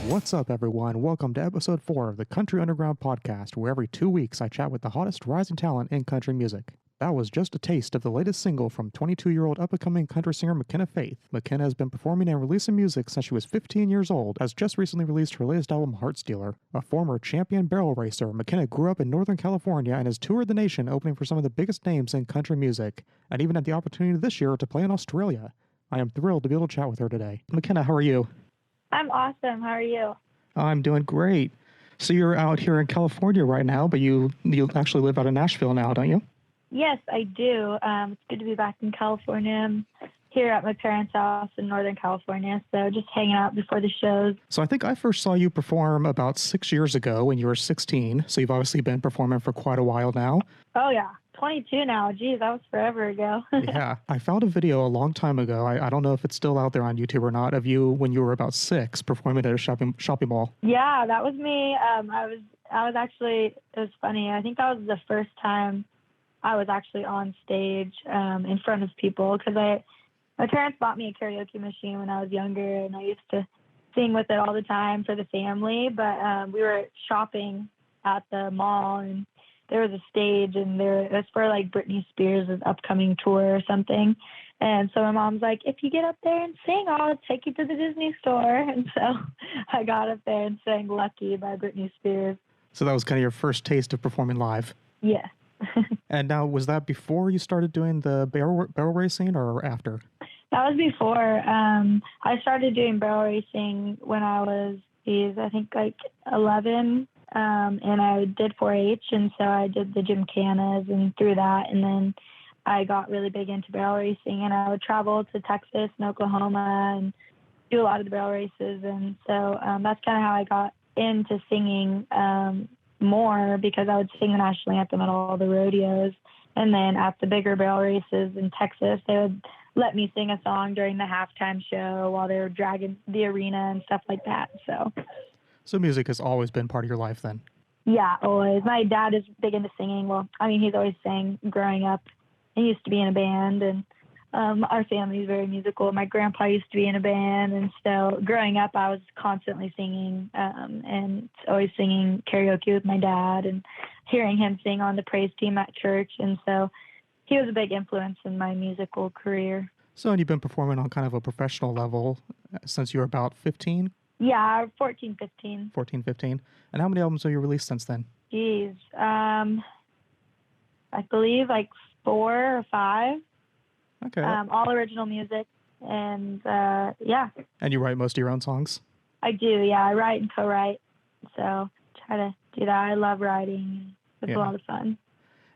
What's up, everyone? Welcome to episode 4 of the Country Underground podcast, where every 2 weeks I chat with the hottest rising talent in country music. That was just a taste of the latest single from 22-year-old up-and-coming country singer McKenna Faith. McKenna has been performing and releasing music since she was 15 years old, has just recently released her latest album, Heart Stealer. A former champion barrel racer, McKenna grew up in Northern California and has toured the nation, opening for some of the biggest names in country music, and even had the opportunity this year to play in Australia. I am thrilled to be able to chat with her today. McKenna, how are you? I'm awesome. How are you? I'm doing great. So you're out here in California right now, but you actually live out in Nashville now, don't you? Yes, I do. It's good to be back in California. I'm here at my parents' house in Northern California, so just hanging out before the shows. So I think I first saw you perform about 6 years ago when you were 16, so you've obviously been performing for quite a while now. Oh, yeah. 22 now. Geez, that was forever ago. Yeah. I found a video a long time ago. I don't know if it's still out there on YouTube or not, of you when you were about 6 performing at a shopping mall. Yeah, that was me. I was actually, it was funny. I think that was the first time I was actually on stage in front of people, because my parents bought me a karaoke machine when I was younger, and I used to sing with it all the time for the family. But we were shopping at the mall, and there was a stage, and it was for like Britney Spears' upcoming tour or something. And so my mom's like, if you get up there and sing, I'll take you to the Disney store. And so I got up there and sang Lucky by Britney Spears. So that was kind of your first taste of performing live. Yeah. And now, was that before you started doing the barrel racing or after? That was before. I started doing barrel racing when I was, I think, like 11. And I did 4-H, and so I did the gymkhanas and through that. And then I got really big into barrel racing, and I would travel to Texas and Oklahoma and do a lot of the barrel races. And so that's kind of how I got into singing more, because I would sing the national anthem at all the rodeos. And then at the bigger barrel races in Texas, they would let me sing a song during the halftime show while they were dragging the arena and stuff like that. So music has always been part of your life then? Yeah, always. My dad is big into singing. Well, I mean, he's always sang growing up. He used to be in a band, and our family is very musical. My grandpa used to be in a band, and so growing up, I was constantly singing and always singing karaoke with my dad and hearing him sing on the praise team at church. And so he was a big influence in my musical career. So, and you've been performing on kind of a professional level since you were about 15? Yeah, 14, 15. 14, 15. And how many albums have you released since then? Geez, I believe like 4 or 5. Okay. All original music. And yeah. And you write most of your own songs? I do, yeah. I write and co-write. So try to do that. I love writing. It's a lot of fun.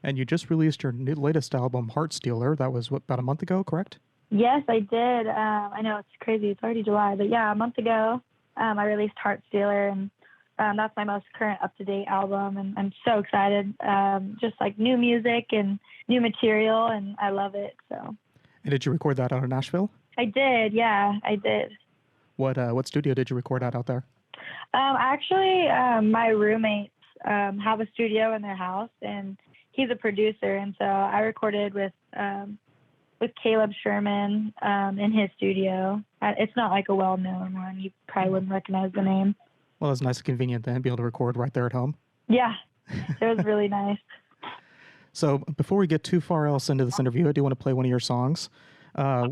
And you just released your latest album, Heart Stealer. That was, about a month ago, correct? Yes, I did. I know it's crazy. It's already July. But yeah, a month ago. I released Heart Stealer, and that's my most current up-to-date album, and I'm so excited. Just like new music and new material, and I love it. So. And did you record that out of Nashville? I did, yeah, I did. What studio did you record out there? Actually, my roommates have a studio in their house, and he's a producer, and so I recorded with Caleb Sherman in his studio. It's not like a well-known one. You probably wouldn't recognize the name. Well, it's nice and convenient then, be able to record right there at home. Yeah, it was really nice. So before we get too far else into this interview, I do want to play one of your songs. I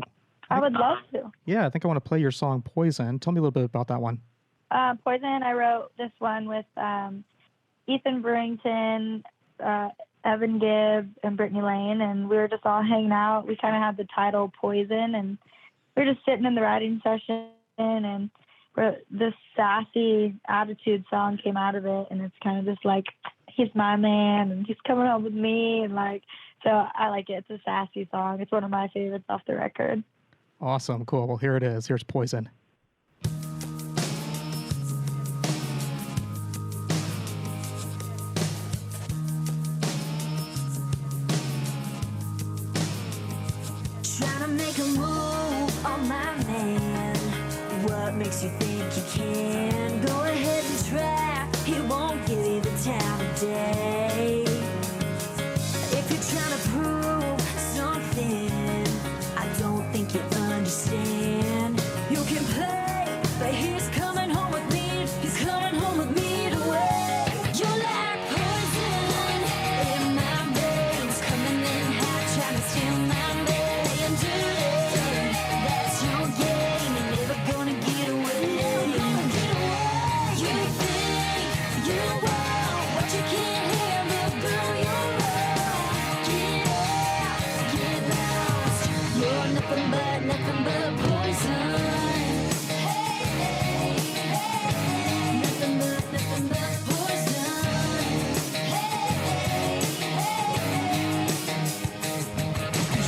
would love to. Yeah, I think I want to play your song, Poison. Tell me a little bit about that one. Poison, I wrote this one with Ethan Brewington, Evan Gibb, and Brittany Lane, and we were just all hanging out. We kind of had the title Poison, and we were just sitting in the writing session, and this sassy attitude song came out of it, and it's kind of just like, he's my man, and he's coming home with me, and like, so I like it. It's a sassy song. It's one of my favorites off the record. Awesome, cool. Well, here it is. Here's Poison. Makes you think you can go ahead and try. He won't give you the time of day. If you're trying to prove something, I don't think you understand. You poison. Nothing but poison.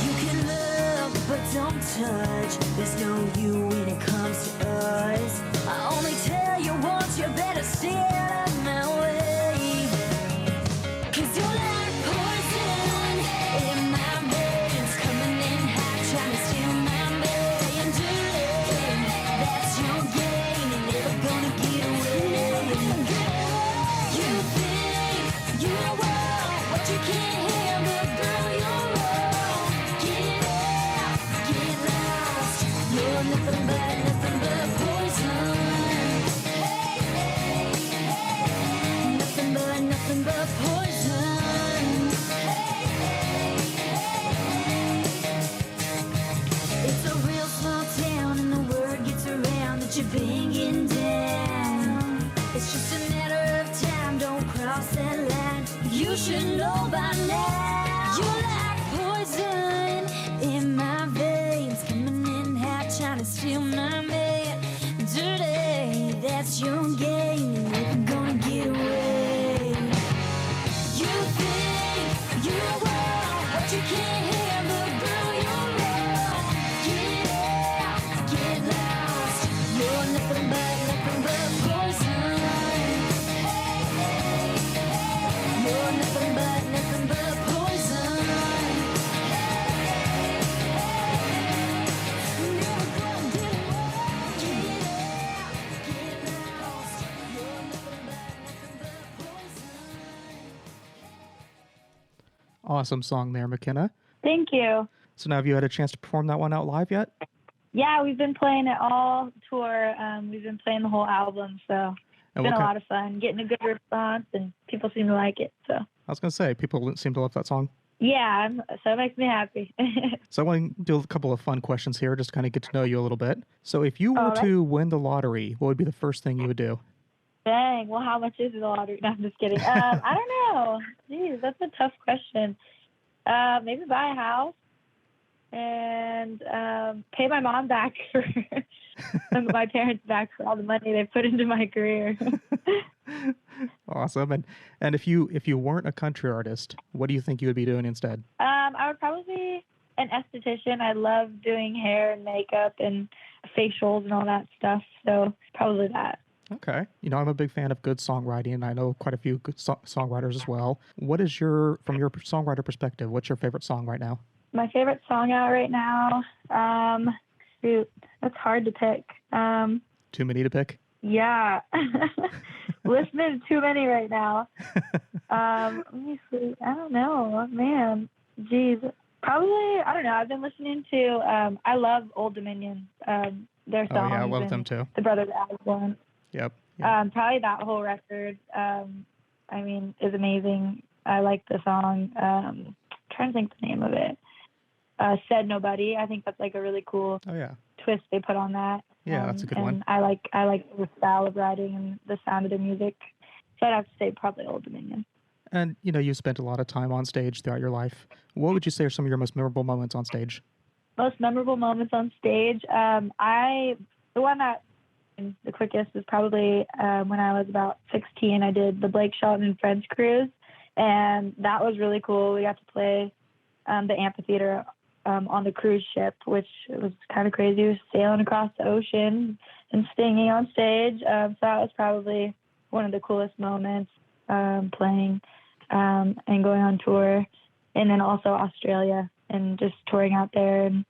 You can love, but don't touch. There's no you when it comes to us. I only tell you once, you better stay out of my way. 'Cause you're like poison in my veins, coming in hot, trying to steal my man. That's your game, you're never gonna get away. You think you want what you can't handle, girl, you're wrong. Get out, get lost. You're nothing but poison. Nothing but poison. It's a real small town and the word gets around that you're banging down. It's just a matter of time, don't cross that line. You should know by now. You're like poison in my veins, coming in hot, trying to steal my man. Dirty, that's your game, you're never gonna get away. You think you want what you can't handle, girl, you're wrong. Get out, get lost. You're nothing but poison. You're nothing but poison. Never gonna get away. Get out, get lost. You're nothing but poison. Awesome song there, McKenna. Thank you. So now have you had a chance to perform that one out live yet? Yeah, we've been playing it all tour. We've been playing the whole album, so it's And been what a kind- lot of fun, getting a good response, and people seem to like it. So I was going to say, people seem to love that song. yeah, so it makes me happy. So I want to do a couple of fun questions here, just to kind of get to know you a little bit. So if you were All right. to win the lottery, what would be the first thing you would do? Dang, well, how much is the lottery? No, I'm just kidding. I don't know. Jeez, that's a tough question. Maybe buy a house and pay my mom back for my parents back for all the money they put into my career. Awesome. And if you weren't a country artist, what do you think you would be doing instead? I would probably be an esthetician. I love doing hair and makeup and facials and all that stuff. So probably that. Okay. I'm a big fan of good songwriting, and I know quite a few good songwriters as well. What is from your songwriter perspective, what's your favorite song right now? My favorite song out right now, shoot, that's hard to pick. Too many to pick? Yeah. Listening to too many right now. Let me see. I don't know. Man. Jeez. Probably, I don't know. I've been listening to, I love Old Dominion. Their songs. Oh, yeah, I love them and too. The Brothers Osborne. Yep. Probably that whole record, is amazing. I like the song. Trying to think the name of it. Said Nobody. I think that's like a really cool Oh, yeah. twist they put on that. Yeah, that's a good one. I like the style of writing and the sound of the music. So I'd have to say probably Old Dominion. And, you spent a lot of time on stage throughout your life. What would you say are some of your most memorable moments on stage? Most memorable moments on stage. The one that the quickest was probably when I was about 16. I did the Blake Shelton and Friends cruise, and that was really cool. We got to play the amphitheater on the cruise ship, which was kind of crazy. We were sailing across the ocean and singing on stage. So that was probably one of the coolest moments, playing and going on tour. And then also Australia and just touring out there and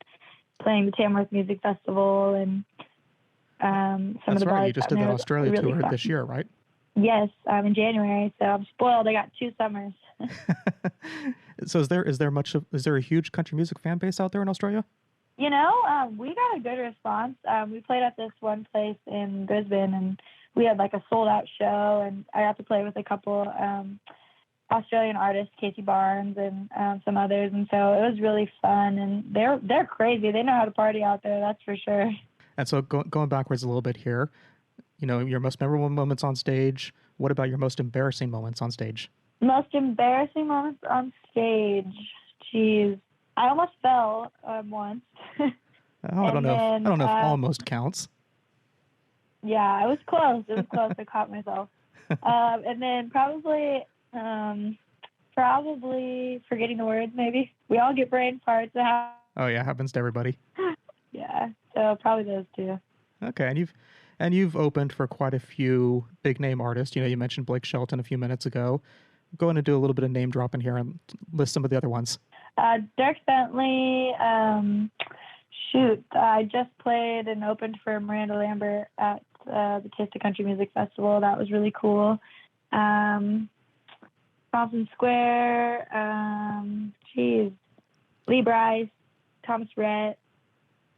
playing the Tamworth Music Festival and some of That's the right. bars You just down did that there. Australia Really tour fun. this year, right? Yes, in January. So I'm spoiled. I got 2 summers. So is there a huge country music fan base out there in Australia? We got a good response. We played at this one place in Brisbane, and we had like a sold out show, and I got to play with a couple Australian artists, Casey Barnes and some others, and so it was really fun. And they're crazy. They know how to party out there, that's for sure. And so going backwards a little bit here, your most memorable moments on stage. What about your most embarrassing moments on stage? Most embarrassing moments on stage. Jeez. I almost fell once. Oh, I don't know. then, I don't know if almost counts. Yeah, it was close. It was close. I caught myself. And then probably forgetting the words. Maybe we all get brain farts. Oh yeah, happens to everybody. Yeah, so probably those two. Okay, and you've opened for quite a few big name artists. You mentioned Blake Shelton a few minutes ago. Go in and do a little bit of name dropping here and list some of the other ones. Dirk Bentley. I just played and opened for Miranda Lambert at the Taste of Country Music Festival. That was really cool. Thompson Square. Lee Bryce, Thomas Rhett.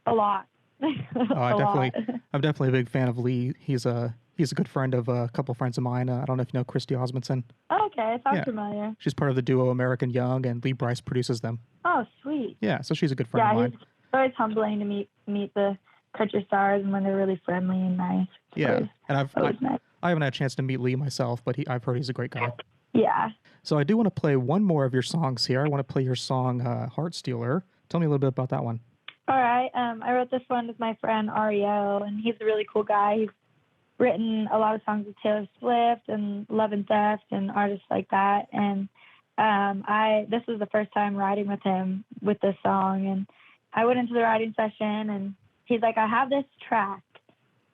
A lot. I'm definitely a big fan of Lee. He's a good friend of a couple friends of mine. I don't know if you know Christy Osmondson. Oh, okay, sounds familiar. She's part of the duo American Young, and Lee Bryce produces them. Oh, sweet. Yeah, so she's a good friend of mine. Yeah, it's always humbling to meet the country stars, and when they're really friendly and nice. Yeah, and nice. I haven't had a chance to meet Lee myself, but I've heard he's a great guy. Yeah. So I do want to play one more of your songs here. I want to play your song Heart Stealer. Tell me a little bit about that one. All right. I wrote this one with my friend REO, and he's a really cool guy. He's written a lot of songs with Taylor Swift and Love and Theft and artists like that. And this was the first time writing with him with this song. And I went into the writing session, and he's like, I have this track,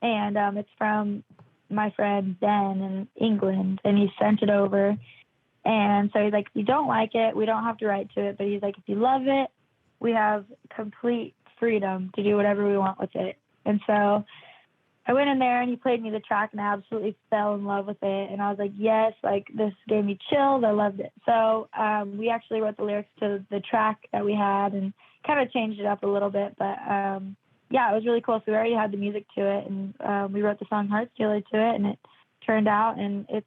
and it's from my friend Ben in England, and he sent it over. And so he's like, if you don't like it, we don't have to write to it. But he's like, if you love it, we have complete freedom to do whatever we want with it. And so I went in there, and he played me the track, and I absolutely fell in love with it. And I was like, yes, like this gave me chills. I loved it. So we actually wrote the lyrics to the track that we had and kind of changed it up a little bit. But yeah, it was really cool. So we already had the music to it, and we wrote the song Heart Stealer to it, and it turned out, and it's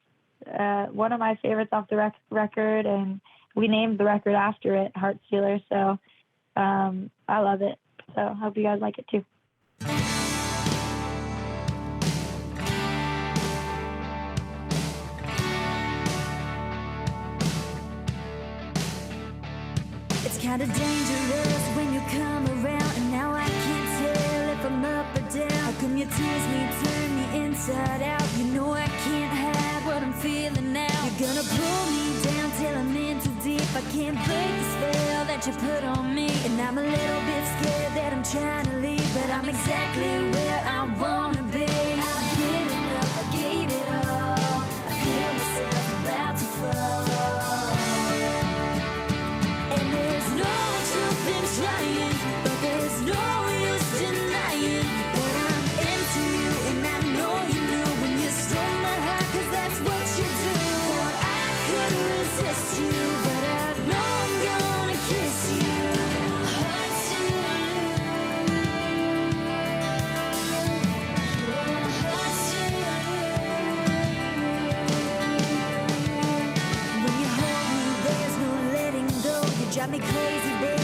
one of my favorites off the record, and we named the record after it, Heart Stealer. So I love it. So I hope you guys like it too. It's kind of dangerous when you come around, and now I can't tell if I'm up or down. How come you tease me, turn me inside out? You know I can't hide what I'm feeling now. You're gonna pull me down till I'm in too deep. I can't break the spell that you put on me, and I'm a little bit scared that I'm trying to leave, but I'm exactly where I wanna be. I've given up, I gave it all. I feel myself about to fall. Trying, but there's no use denying that I'm into you, and I know you knew when you stole my heart, 'cause that's what you do. Thought I could resist you, but I know I'm gonna kiss you. Heart stealer, heart stealer. When you hold me, there's no letting go. You drive me crazy, baby.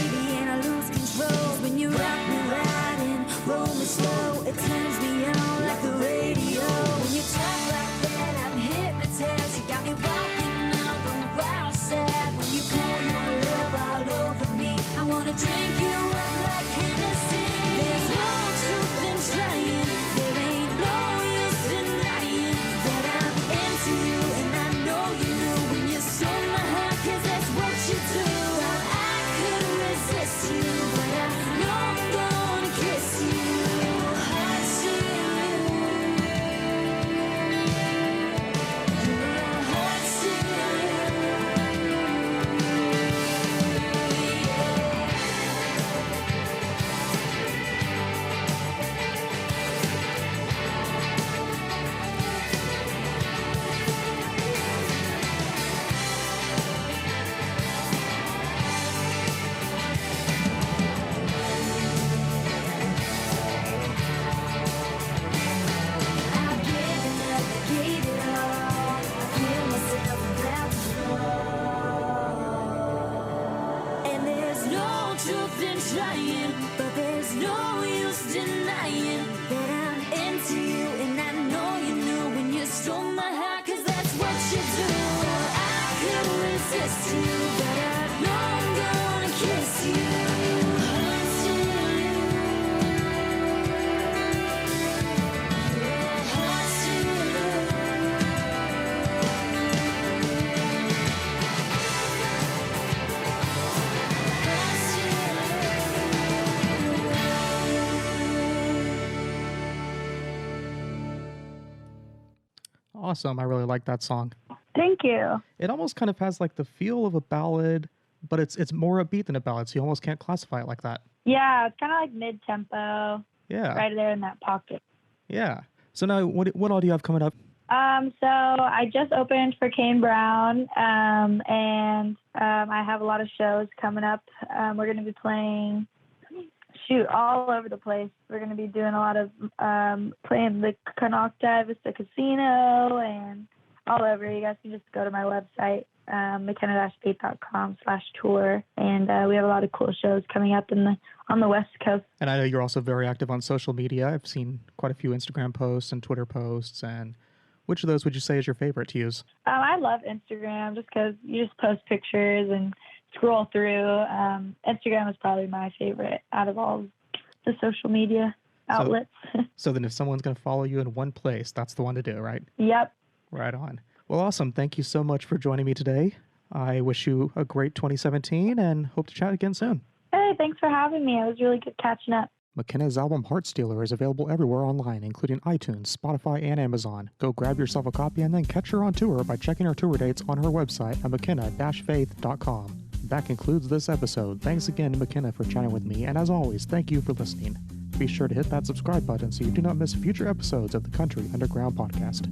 When you rock me right and roll me slow, it turns me on like the radio. When you talk like that, I'm hypnotized. You got me walking on the wild side. When you pour your love all over me, I wanna drink you up like Hennessy. There's no truth in trying. There ain't no use denying that I'm into you, and I know you knew when you stole my heart, 'cause that's what you do. Thought I could resist you, but I know I'm gonna kiss you. Heart stealer. Awesome. I really like that song. Thank you. It almost kind of has like the feel of a ballad, but it's more upbeat than a ballad, so you almost can't classify it like that. Yeah, it's kind of like mid-tempo, Yeah. right there in that pocket. Yeah. So now, what all do you have coming up? So I just opened for Kane Brown, and I have a lot of shows coming up. We're going to be playing, all over the place. We're going to be doing a lot of playing the Canocta Vista Casino and all over. You guys can just go to my website, McKenna-faith.com/tour, and we have a lot of cool shows coming up on the West Coast. And I know you're also very active on social media. I've seen quite a few Instagram posts and Twitter posts. And which of those would you say is your favorite to use? I love Instagram just because you just post pictures and scroll through. Instagram is probably my favorite out of all the social media outlets. So then if someone's going to follow you in one place, that's the one to do, right? Yep. Right on. Well, awesome. Thank you so much for joining me today. I wish you a great 2017 and hope to chat again soon. Hey, thanks for having me. It was really good catching up. McKenna's album Heartstealer is available everywhere online, including iTunes, Spotify, and Amazon. Go grab yourself a copy and then catch her on tour by checking her tour dates on her website at McKenna-faith.com. That concludes this episode. Thanks again to McKenna for chatting with me, and as always, thank you for listening. Be sure to hit that subscribe button so you do not miss future episodes of the Country Underground Podcast.